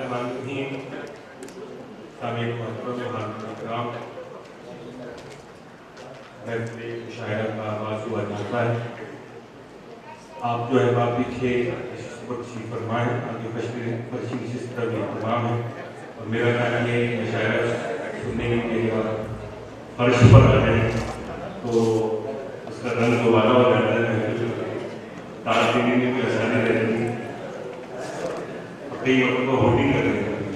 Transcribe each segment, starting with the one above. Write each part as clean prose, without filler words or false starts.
الرحمن الرحیم. سامعین محترم وحاضرین کرام، محفل مشاعرہ کا آغاز ہوا جاتا ہے. آپ جو احباب پیچھے تشریف فرمائیں، آگے فرشی نشست کا بھی اہتمام ہے اور میرا خیال یہ مشاعرہ سننے کے لیے فرش پر آ جائیں تو اس کا رنگ دوبارہ ہو جاتا ہے. تاج دینے میں بھی آسانی رہتی ہے، کئی وقت کو ہوٹنگ کر رہے ہیں.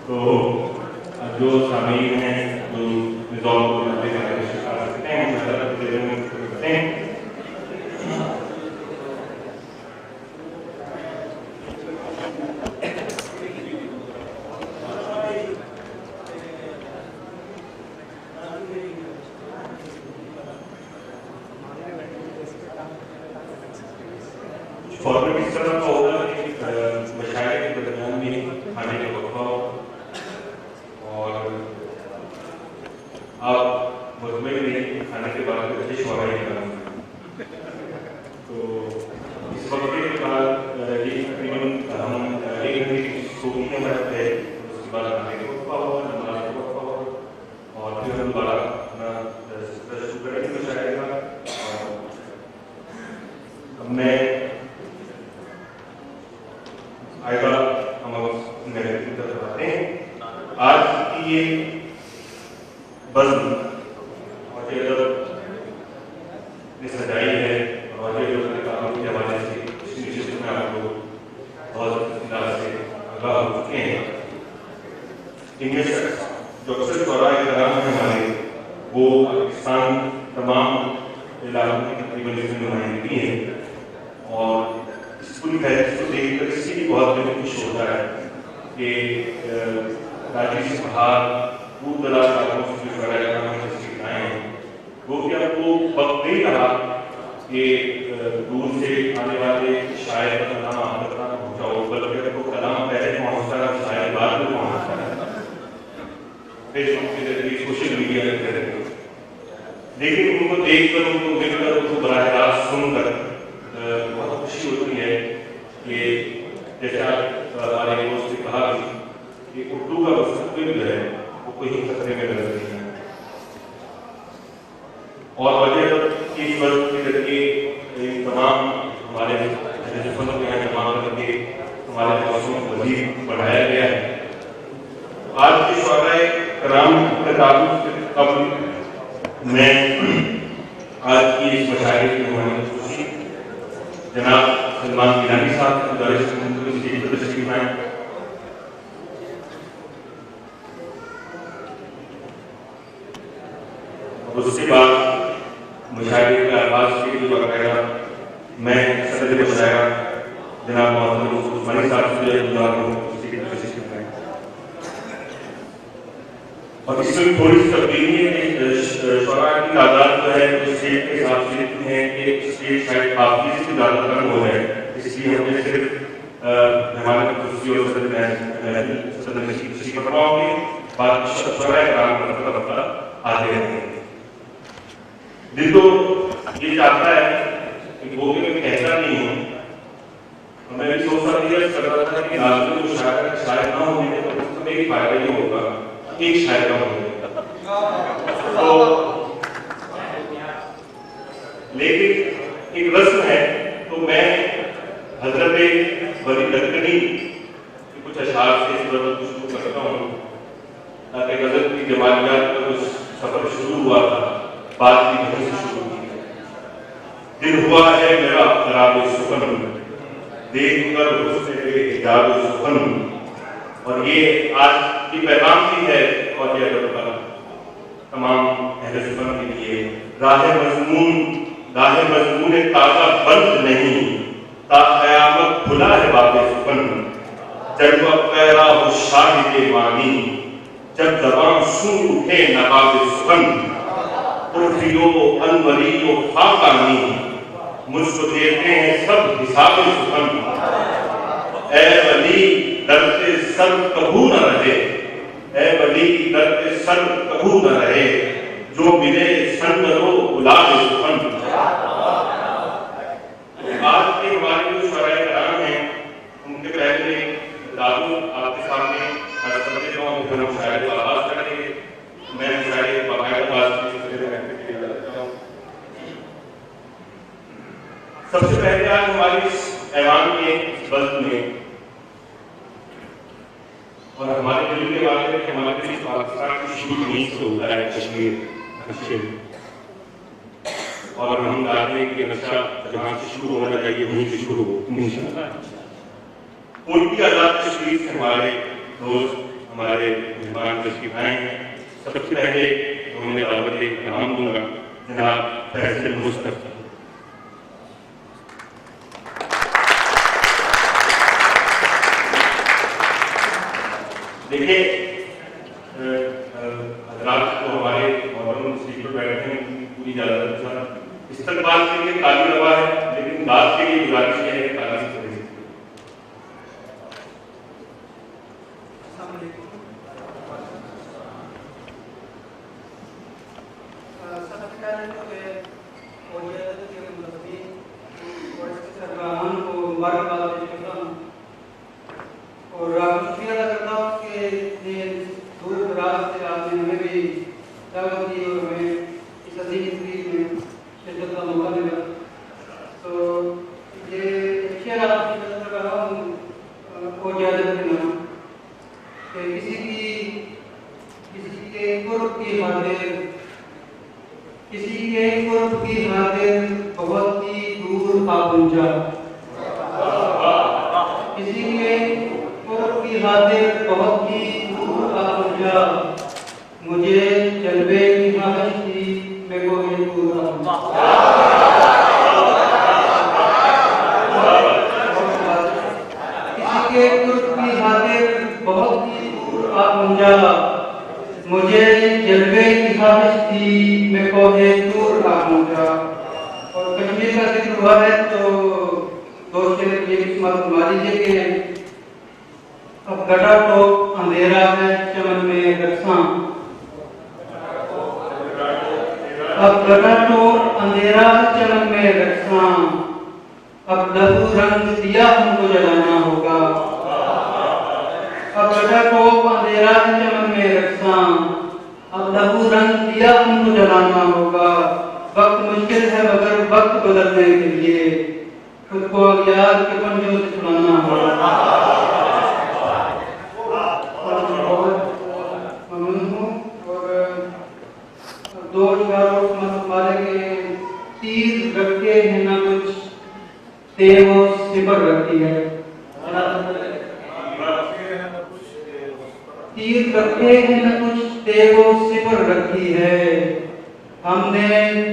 تو جو سامعین ہیں جو نظام کو کرتے ہیں کرتے ہیں فارمیٹ اس طرح کا ہوگا کہ مشاعرے کے درمیان بھی کھانے کا وقفہ ہو اور آپ مطمئن رہیں کھانے کے بعد اچھے شعراء کریں. تو اس وقت کے بعد یہ تقریباً ہم ایک گھنٹے کی صوفیہ میں رہتے ہیں. اس کے بعد کھانے کا وقفہ ہو، نماز کا وقفہ ہو اور پھر ہم دوبارہ اپنا شروع کریں گے مشاعرے کا. اب میں آئے گا ہم محفل کی طرف آتے ہیں. آج کی یہ بزم واجہ ادب نے سجائی ہے اور واجہ ادب کے کاموں کے حوالے سے اس نشست میں آپ لوگ بہت اطلاع سے آگاہ ہو چکے ہیں. ان میں شخص جو اکثر شعراء کرام ہیں ہمارے، وہ پاکستان تمام علاقوں کی تقریباً اس میں نمائندگی ہے اور اس پوری فہرست کو دیکھ کر کسی بھی بہت دل خوش ہوتا ہے کہ راجی سے بہار دور دراز علاقوں سے جو شعراء کرام نے تشریف لائے ہیں وہ کہ اب وہ وقت نہیں رہا کہ دور سے آنے والے شاعر کا کلام آپ تک نہ پہنچاؤ، بلکہ اب وہ کلام پہلے پہنچتا ہے، شاعر بعد میں پہنچتا ہے. فیس بک کے ذریعے، سوشل میڈیا کے ذریعے. لیکن ان کو دیکھ کر، ان کو مل کر، ان کو براہ راست سن کر بہت خوشی ہوتی ہے کہ جیسا ہمارے دوست نے کہا کہ اردو کا مستقبل جو ہے وہ کوئی خطرے میں نظر نہیں ہے. اور وجہ اس وقت کے ذریعے تمام ہمارے فنوں کے یہاں جمع کر کے ہمارے موضوع کو مزید بڑھایا گیا ہے. آج کے شعراء کرام کے تعلق سے قبل میں آج کی اس مشاعرے کی مہمان خوشی جناب سلمان گیلانی صاحب کی گزارش سے تشریف لائیں. اس کے بعد مشاعرے کے آغاز کے لیے باقاعدہ میں صدر مشاعرہ جناب محمد عثمانی صاحب سے گزار ہوں تشریف لائیں. اور اس میں تھوڑی سی تبدیلی ہے کہ شعراء کی تعداد جو ہے وہ اسٹیج کے حساب سے اتنی ہے کہ اسٹیج شاید کافی سے زیادہ کم ہو جائے. اس لیے ہم نے صرف مہمان خصوصی اور صدر تشریف فرماؤں گے، باقی شعراء کرام کا رفتہ آتے رہیں گے. دل تو یہ چاہتا ہے کہ وہ بھی میں کہتا نہیں ہوں، میں بھی سوچتا کرتا تھا کہ لازمی جو شاعر نہ ہونے تو اس میں ایک فائدہ یہ ہوگا کہ ایک شاعر کا ہوگا. تو لیکن ایک رسم ہے تو میں حضرت ولی لدکنی کے کچھ اشعار سے اس وقت شروع کرتا ہوں تاکہ غزل کی جمالیات کا کچھ سفر شروع ہوا تھا بات کی وجہ سے شروع کی. دل ہوا ہے میرا خراب سخن، دیکھ کر حسن حجاب سخن. اور یہ آج کی پیغام بھی ہے اور یہ ادب کا تمام اہل سخن کے لیے. راہ مضمون تازہ بند نہیں، تا قیامت کھلا ہے باب سخن. جب پیرا ہو شاہد مانی، جب زبان سن اٹھے نقاب سخن. عرفی و انوری و خاقانی، مجھ کو دیتے ہیں سب حساب سخن. اے ولی درد سر کبھو نہ رہے، اے ولی درد سر کبھو نہ رہے، جو ملے سندر و گلاب سخن. آج کے ہمارے جو شعراء کرام ہیں ان کے پہلے دادو آپ کے ساتھ کے اس بزم میں اور ہمارے دل کے واقع ہے کہ ہمارے دل پاکستان کی شروع وہیں سے ہوتا ہے، کشمیر نقشے میں، اور ہم چاہتے ہیں کہ نقشہ جہاں سے شروع ہونا چاہیے وہیں سے شروع ہو انشاءاللہ۔ پورتی آزاد کشمیر سے ہمارے دوست، ہمارے مہمان تشریف آئے ہیں۔ سب سے پہلے ہم نے دعوت احترام دوں گا جناب فیصل مصطفی۔ دیکھیے حضرات کو ہمارے محترم سیٹ پر بیٹھے ہیں ان کی پوری اجازت ہے، استقبال کے لیے تالی روا ہے، لیکن بات کے لیے گزارش یہ ہے کہ تالی سے پڑھیں۔ اور شکریہ ادا کرتا ہوں کہ دور دراز سے آپ نے ہمیں بھی دعوت دی اور ہمیں اس عظیم تقریب میں شرکت کا موقع ملا۔ تو یہ شعر آپ کی نظر کر رہا ہوں کو اجازت دینا کہ کسی کے قرب کی خاطر بہت ہی دور آ پہنچا، کسی کے قرب کی خاطر بہت ہی دور آ پہنچا، مجھے جلوے کی خواہش تھی میں کو یہ دور آ پہنچا۔ کسی کے قرب کی خاطر بہت ہی دور آ پہنچا، مجھے جلوے کی خواہش تھی میں کو یہ دور آ پہنچا۔ اور کشمیر کا ذکر ہوا ہے تو دو شعر یہ قسمت سنا لیجیے کہ اب گٹا ٹوپ اندھیرا ہے چمن میں رقصاں، اب گٹا ٹوپ اندھیرا ہے چمن میں رقصاں، اب لہو رنگ دیا ہم کو جلانا ہوگا، اب گٹا ٹوپ اندھیرا ہے چمن میں رقصاں، اب لہو رنگ دیا ہم کو جلانا ہوگا، وقت مشکل ہے مگر وقت بدلنے کے لیے خود کو اغیار کے پنجوں سے چھڑانا ہوگا۔ دو اشاروں ہمارے کے تیر رکھے ہیں نہ کچھ تیغ و سپر رکھی ہے، تیر رکھے ہیں نہ کچھ تیغ و سپر رکھی ہے، ہم نے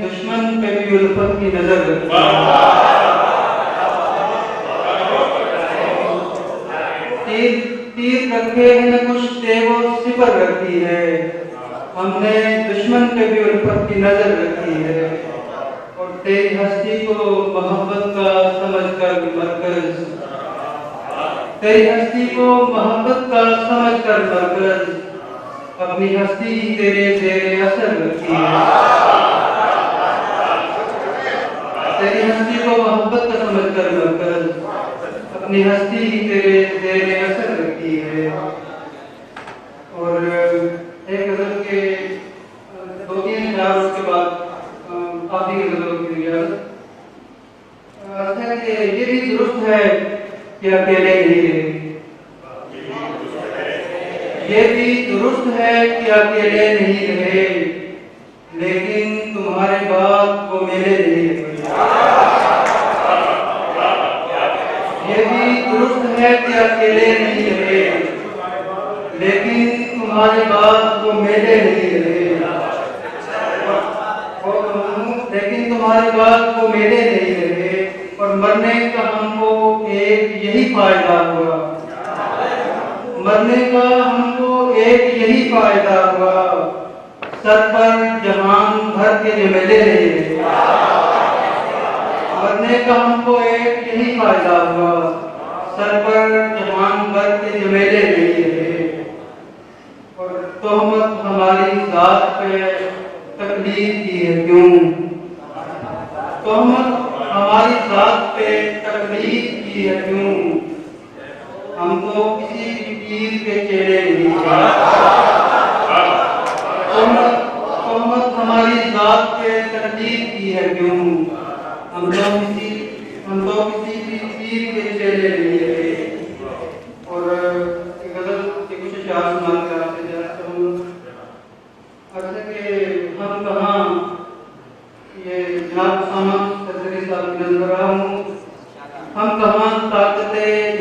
دشمن پہ بھی الفت کی نظر رکھی ہے، تیر رکھے ہیں نہ کچھ تیغ و سپر رکھی ہے، ہم نے دشمن پہ بھی الفت کی نظر رکھی ہے، اور تیری ہستی کو محبت کا سمجھ کر مرکز، تیری ہستی کو محبت کا سمجھ کر مرکز، اپنی ہستی تیرے زیر اثر رکھی ہے، تیری ہستی کو محبت کا سمجھ کر مرکز، اپنی ہستی تیرے زیر اثر رکھی ہے۔ اور ایک غزل کے دو تین اشعار اس کے بعد آخری غزلوں کی اجازت ہے کہ یہ بھی درست ہے کہ اکیلے نہیں رہے، یہ بھی درست ہے کہ اکیلے نہیں رہے، لیکن تمہارے بعد وہ میلے نہیں رہے، یہ بھی درست ہے کہ اکیلے نہیں رہے، لیکن تمہارے بعد وہ میلے نہیں رہے، لیکن تمہارے بعد وہ میلے نہیں رہے، اور مرنے کا ہم کو ایک یہی فائدہ ہوا، مرنے کا ہم کو ایک یہی فائدہ ہوا، سر پر جہان بھر کے میلے نہیں رہے، مرنے کا ہم کو ایک یہی فائدہ ہوا، سر پر جہان بھر کے میلے نہیں رہے، اور تہمت ہماری ذات پہ تکلیف کی ہے کیوں، تہمت ہماری ذات پہ تکلیف کی ہے کیوں، ہم تو کسی بھی پیر کے چہرے نہیں ہیں، تہمت ہماری ذات پہ تکلیف کی ہے کیوں، ہم تو کسی بھی پیر کے چہرے